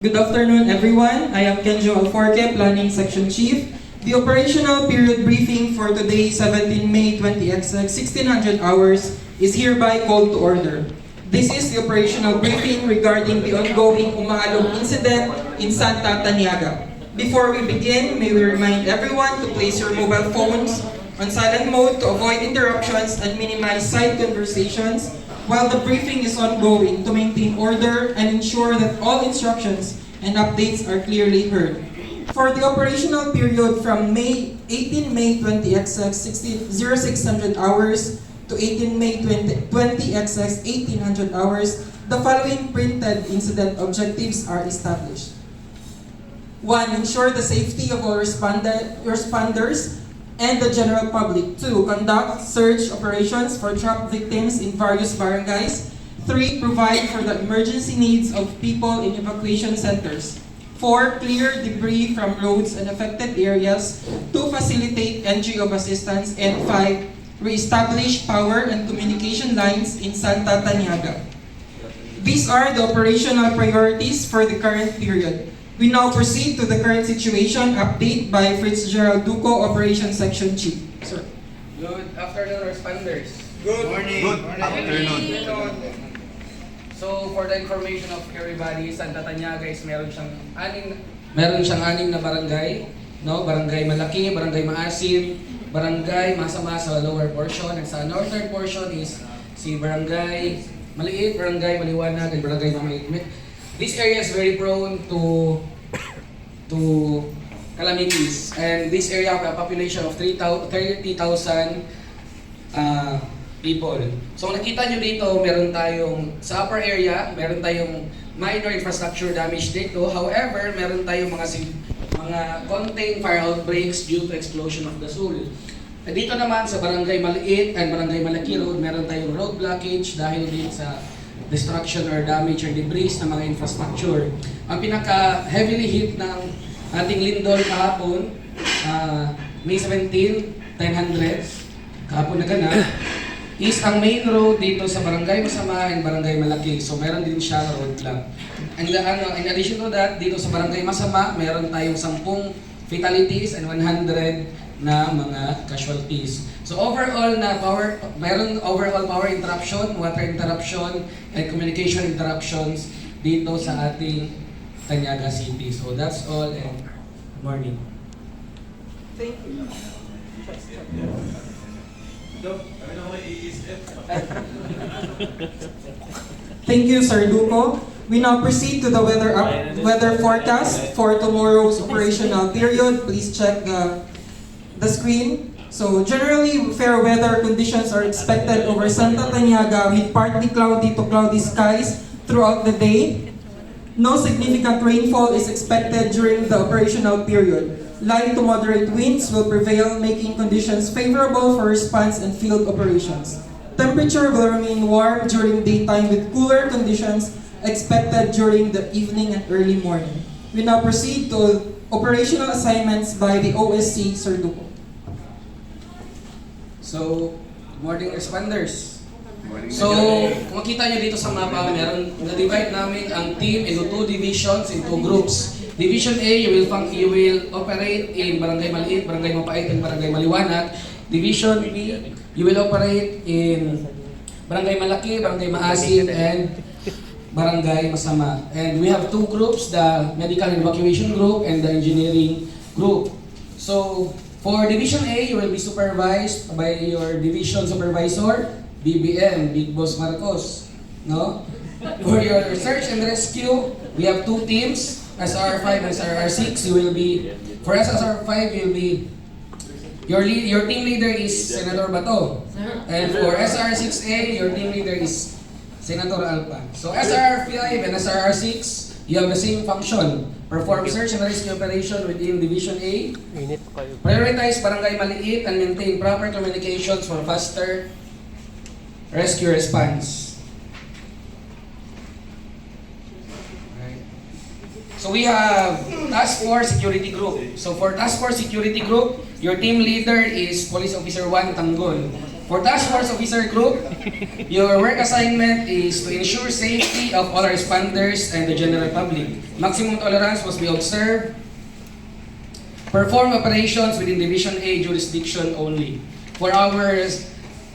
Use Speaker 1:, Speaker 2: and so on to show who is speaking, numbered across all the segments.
Speaker 1: Good afternoon, everyone. I am Kenjo Alforque, Planning Section Chief. The operational period briefing for today, 17 May 20XX, 1600 hours, is hereby called to order. This is the operational briefing regarding the ongoing Umaalog incident in Santa Taniaga. Before we begin, may we remind everyone to place your mobile phones on silent mode to avoid interruptions and minimize side conversations while the briefing is ongoing to maintain order and ensure that all instructions and updates are clearly heard. For the operational period from 18 May 20XX 0600 hours to 18 May 20XX 1800 hours, the following printed incident objectives are established. 1. Ensure the safety of all responders and the general public. 2. Conduct search operations for trapped victims in various barangays. 3. Provide for the emergency needs of people in evacuation centers. 4. Clear debris from roads and affected areas to facilitate entry of assistance. And 5. Reestablish power and communication lines in Santa Taniaga. These are the operational priorities for the current period. We now proceed to the current situation update by Fitzgerald Duco, Operations Section Chief. Sir.
Speaker 2: Good afternoon, responders.
Speaker 3: Good morning. Good afternoon.
Speaker 2: So, for the information of everybody, Santa Taniaga is meron siyang anim na barangay, no? Barangay Malaki, Barangay Maasim, Barangay Masama sa lower portion, and sa northern portion is si Barangay Maliit, Barangay Maliwanag, and Barangay Mamaitmit. This area is very prone to calamities, and this area has a population of 30,000 people. So nakita nyo dito, meron tayong sa upper area, meron tayong minor infrastructure damage dito. However, meron tayong mga contained fire outbreaks due to explosion of gasol. Dito naman sa Barangay Maliit and Barangay Malaki Road, meron tayong road blockage dahil din sa destruction or damage or debris ng mga infrastructure. Ang pinaka-heavily hit ng ating lindol kahapon, May 17, 1000, kahapon na ganap, is ang main road dito sa Barangay Masama and Barangay Malaki. So meron din siya road block. And in addition to that, dito sa Barangay Masama, meron tayong 10 fatalities and 100 na mga casualties. So overall meron overall power interruption, water interruption, and communication interruptions dito sa ating Taniaga City. So that's all, and good morning.
Speaker 1: Thank you. Thank you, Sir Duco. We now proceed to the weather forecast for tomorrow's operational period. Please check the screen. So generally, fair weather conditions are expected over Santa Taniaga with partly cloudy to cloudy skies throughout the day. No significant rainfall is expected during the operational period. Light to moderate winds will prevail, making conditions favorable for response and field operations. Temperature will remain warm during daytime with cooler conditions expected during the evening and early morning. We now proceed to operational assignments by the OSC, Sir Duco.
Speaker 2: So, good morning, responders. So, kung makita nyo dito sa mapa, na-divide namin ang team into 2 divisions, into groups. Division A, you will operate in Barangay Maliit, Barangay Mapait, and Barangay Maliwanag. Division B, you will operate in Barangay Malaki, Barangay Maasim, and Barangay Masama. And we have 2 groups, the Medical and Evacuation Group and the Engineering Group. So, for Division A, you will be supervised by your Division Supervisor, BBM, Big Boss Marcos. No? For your search and rescue, we have 2 teams, SR5 and SRR6. For SSR5, you'll be your team leader is Senator Bato. And for SR6A, your team leader is Senator Alpa. So SRR5 and SRR6, you have the same function. Perform search and rescue operation within Division A. Prioritize Barangay Maliit and maintain proper communications for faster rescue response. Right. So we have Task Force Security Group. So for Task Force Security Group, your team leader is Police Officer 1 Tanggol. For Task Force Officer Group, your work assignment is to ensure safety of all responders and the general public. Maximum tolerance must be observed. Perform operations within Division A jurisdiction only. For our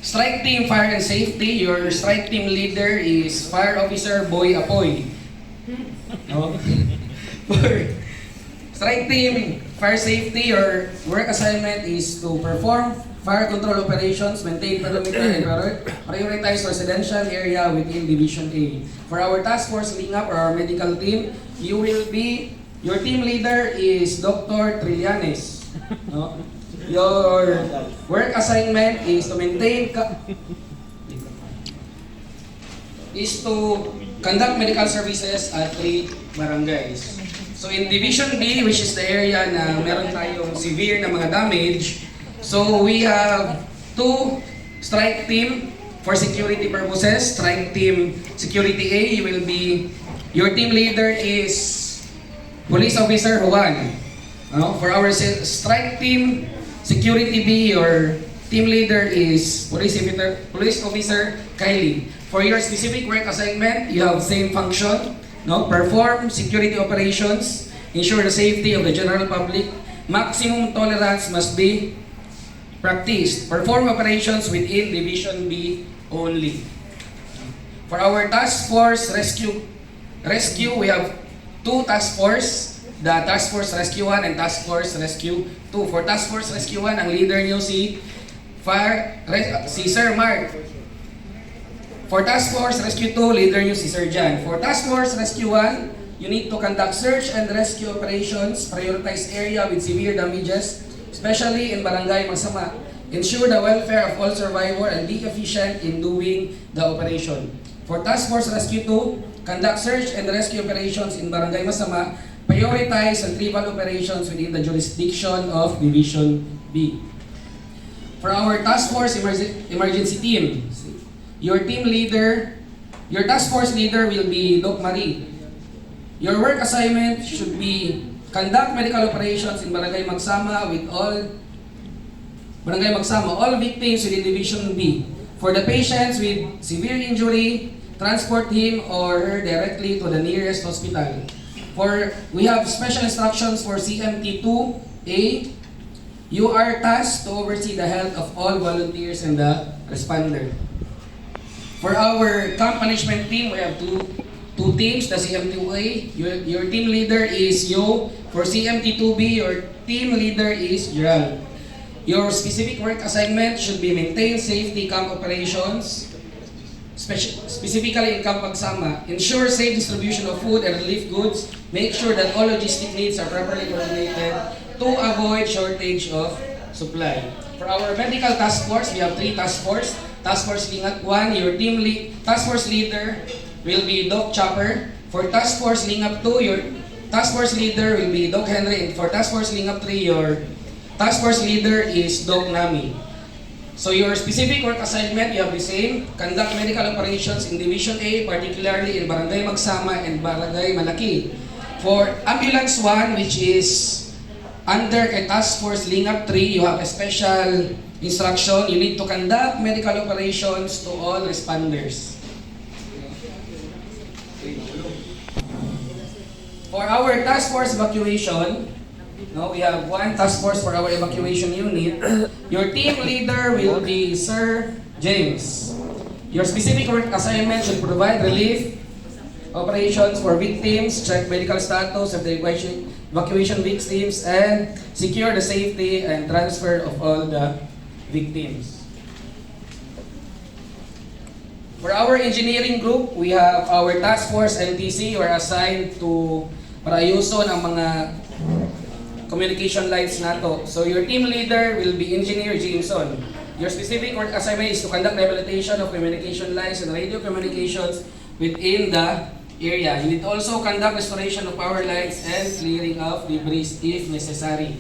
Speaker 2: strike team fire and safety, your strike team leader is Fire Officer Boy Apoy. No? For strike team fire safety, your work assignment is to perform fire control operations, maintain perimeter and prioritize residential area within Division A. For our task force link up or our medical team, your team leader is Dr. Trillanes. No? Your work assignment is to conduct medical services at 3 barangays. So in Division B, which is the area na meron tayong severe na mga damage, so we have 2 strike team for security purposes. Strike team security A, your team leader is Police Officer Juan. For our strike team security B, your team leader is Police Officer Kylie. For your specific work assignment, you have same function. Perform security operations, ensure the safety of the general public. Maximum tolerance must be practiced. Perform operations within Division B only. For our task force rescue, we have 2 task force. The Task Force Rescue 1 and Task Force Rescue 2. For Task Force Rescue 1, ang leader niyo si Sir Mark. For Task Force Rescue 2, leader niyo si Sir Jan. For Task Force Rescue 1, you need to conduct search and rescue operations, prioritize area with severe damages, especially in Barangay Masama. Ensure the welfare of all survivors and be efficient in doing the operation. For Task Force Rescue 2, conduct search and rescue operations in Barangay Masama, prioritize retrieval operations within the jurisdiction of Division B. For our Task Force Emergency Team, your task force leader will be Doc Marie. Your work assignment should be conduct medical operations in Barangay Magsama all victims within Division B. For the patients with severe injury, transport him or her directly to the nearest hospital. We have special instructions for CMT2A. You are tasked to oversee the health of all volunteers and the responder. For our camp management team, we have two teams, the CMT2A. Your team leader is Yo. For CMT2B, your team leader is Gerald. Your specific work assignment should be maintain safety camp operations, specifically in Camp Pagsama. Ensure safe distribution of food and relief goods. Make sure that all logistic needs are properly coordinated to avoid shortage of supply. For our medical task force, we have 3 task force. Task Force Lingat 1, your task force leader will be Doc Chopper. For Task Force Lingat 2, your task force leader will be Doc Henry. And for Task Force Lingat 3, your task force leader is Doc Nami. So your specific work assignment, you have the same. Conduct medical operations in Division A, particularly in Barangay Magsama and Barangay Malaki. For Ambulance 1, which is under a Task Force Lingap 3, you have a special instruction. You need to conduct medical operations to all responders. For our Task Force Evacuation, we have 1 task force for our evacuation unit. Your team leader will be Sir James. Your specific work assignment should provide relief operations for victims, check medical status of the evacuation victims, and secure the safety and transfer of all the victims. For our engineering group, we have our task force NTC. You are assigned to para ayuson ang mga communication lines nato. So your team leader will be Engineer Jameson. Your specific work assignment is to conduct rehabilitation of communication lines and radio communications within the area. You need to also conduct restoration of power lines and clearing of debris if necessary.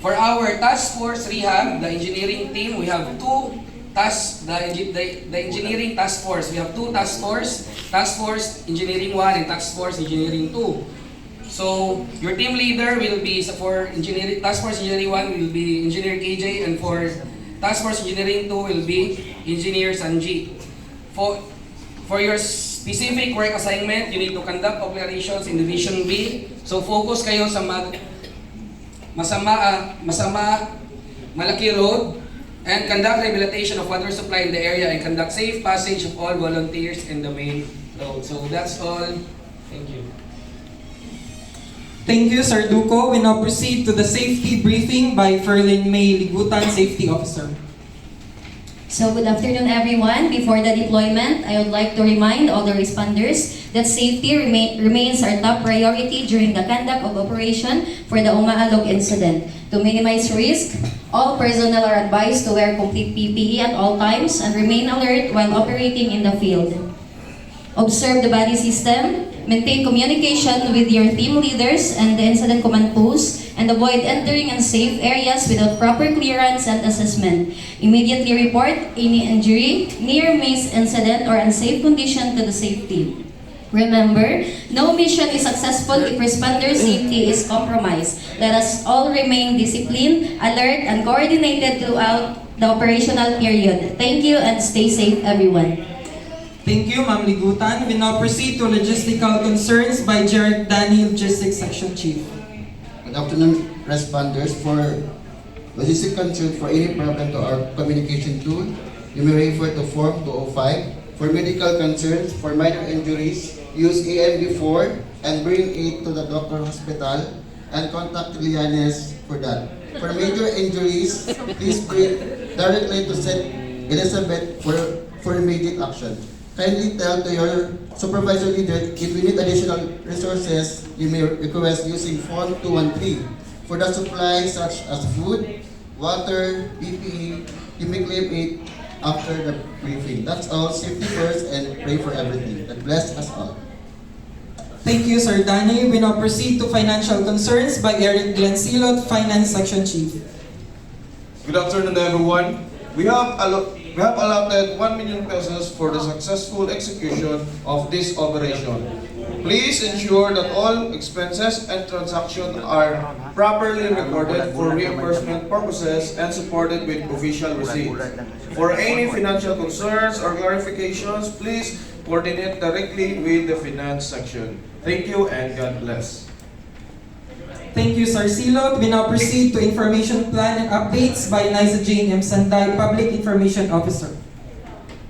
Speaker 2: For our task force rehab, the engineering team, we have 2 tasks, the engineering task force. We have 2 task force engineering 1 and task force engineering 2. So, your team leader will be, for engineering, task force engineering 1 will be Engineer KJ, and for Task Force Engineering 2 will be Engineer Sanji. For your specific work assignment, you need to conduct operations in Division B. So focus kayo sa Malaki Road and conduct rehabilitation of water supply in the area and conduct safe passage of all volunteers in the main road. So that's all. Thank you.
Speaker 1: Thank you, Sir Duco. We now proceed to the safety briefing by Ferlin May Ligutan, Safety Officer.
Speaker 4: So good afternoon everyone. Before the deployment, I would like to remind all the responders that safety remains our top priority during the conduct of operation for the Umaalog incident. To minimize risk, all personnel are advised to wear complete PPE at all times and remain alert while operating in the field. Observe the body system, maintain communication with your team leaders and the incident command post, and avoid entering unsafe areas without proper clearance and assessment. Immediately report any injury, near-miss incident, or unsafe condition to the safety. Remember, no mission is successful if responder safety is compromised. Let us all remain disciplined, alert, and coordinated throughout the operational period. Thank you and stay safe, everyone.
Speaker 1: Thank you, Ma'am Ligutan. We now proceed to logistical concerns by Jared Daniel, Logistics Section Chief.
Speaker 5: Good afternoon, responders. For logistic concern for any problem to our communication tool, you may refer to Form 205. For medical concerns, for minor injuries, use AMB4 and bring it to the doctor hospital and contact Lianes for that. For major injuries, please bring directly to St. Elizabeth for immediate action. Kindly tell to your supervisor leader if you need additional resources, you may request using Form 213. For the supplies such as food, water, PPE, you may claim it after the briefing. That's all. Safety first and pray for everything. God bless us all.
Speaker 1: Thank you, Sir Danny. We now proceed to financial concerns by Eric Glensilot, Finance Section Chief.
Speaker 6: Good afternoon, everyone. We have allotted 1 million pesos for the successful execution of this operation. Please ensure that all expenses and transactions are properly recorded for reimbursement purposes and supported with official receipts. For any financial concerns or clarifications, please coordinate directly with the finance section. Thank you and God bless.
Speaker 1: Thank you, Sir Silot. We now proceed to information plan and updates by Liza Jane M. Sanday, Public Information Officer.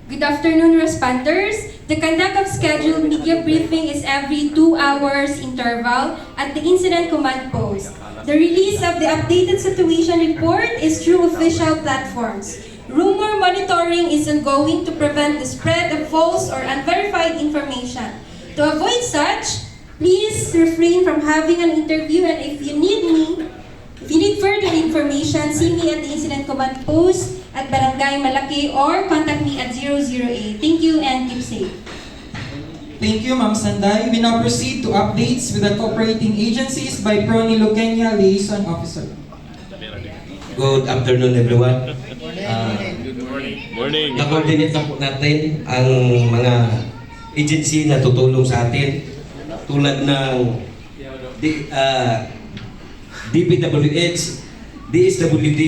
Speaker 7: Good afternoon, responders. The conduct of scheduled media briefing is every 2 hours interval at the Incident Command Post. The release of the updated situation report is through official platforms. Rumor monitoring is ongoing to prevent the spread of false or unverified information. To avoid such, please refrain from having an interview, and if you need further information, see me at the Incident Command Post at Barangay Malaki or contact me at 008. Thank you and keep safe.
Speaker 1: Thank you, Ma'am Sanday. We now proceed to updates with the cooperating agencies by Prony Lucenia, Liaison Officer.
Speaker 8: Good afternoon, everyone.
Speaker 3: Morning.
Speaker 8: Na-coordinate na po natin ang mga agency na tutulong sa atin tulad ng DPWH, DSWD,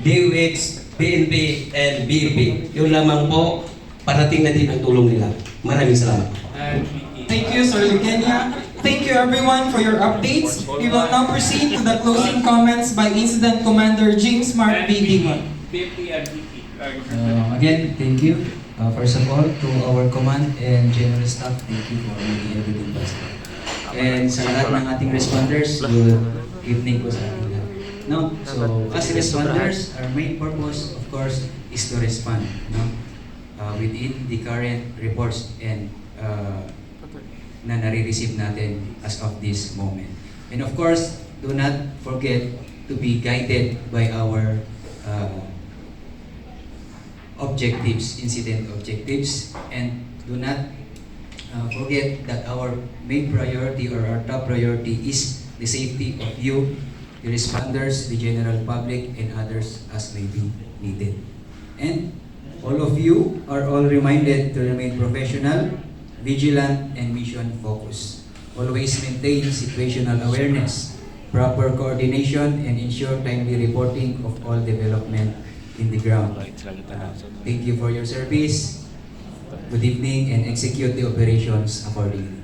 Speaker 8: DOH, PNP, and BEP. Yun lamang po, parating na din ang tulong nila. Maraming salamat.
Speaker 1: Thank you, Sir Lucenia. Thank you, everyone, for your updates. We will now proceed to the closing comments by Incident Commander James Mark B. Digon.
Speaker 9: Again, thank you. First of all, to our command and general staff, thank you for making everything possible. And sa lahat ng ating responders, good evening po sa ating lahat. No? So, as responders, our main purpose, of course, is to respond. No? Within the current reports and na nare-receive natin as of this moment. And of course, do not forget to be guided by our objectives, incident objectives, and do not forget that our main priority or our top priority is the safety of you, the responders, the general public, and others as may be needed. And all of you are all reminded to remain professional, vigilant, and mission focused. Always maintain situational awareness, proper coordination, and ensure timely reporting of all development in the ground. Thank you for your service. Good evening and execute the operations accordingly.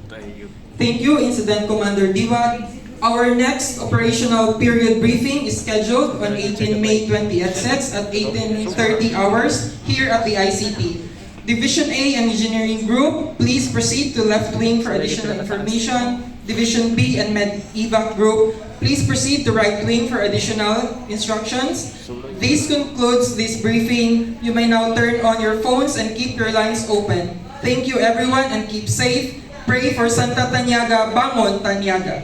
Speaker 9: Thank you.
Speaker 1: Thank you, Incident Commander Diwag. Our next operational period briefing is scheduled on 18 May 20XX at 18:30 hours here at the ICP. Division A Engineering Group, please proceed to left wing for additional information. Division B and Med-Evac Group, please proceed to right wing for additional instructions. This concludes this briefing. You may now turn on your phones and keep your lines open. Thank you everyone and keep safe. Pray for Santa Taniaga, Bangon Taniaga.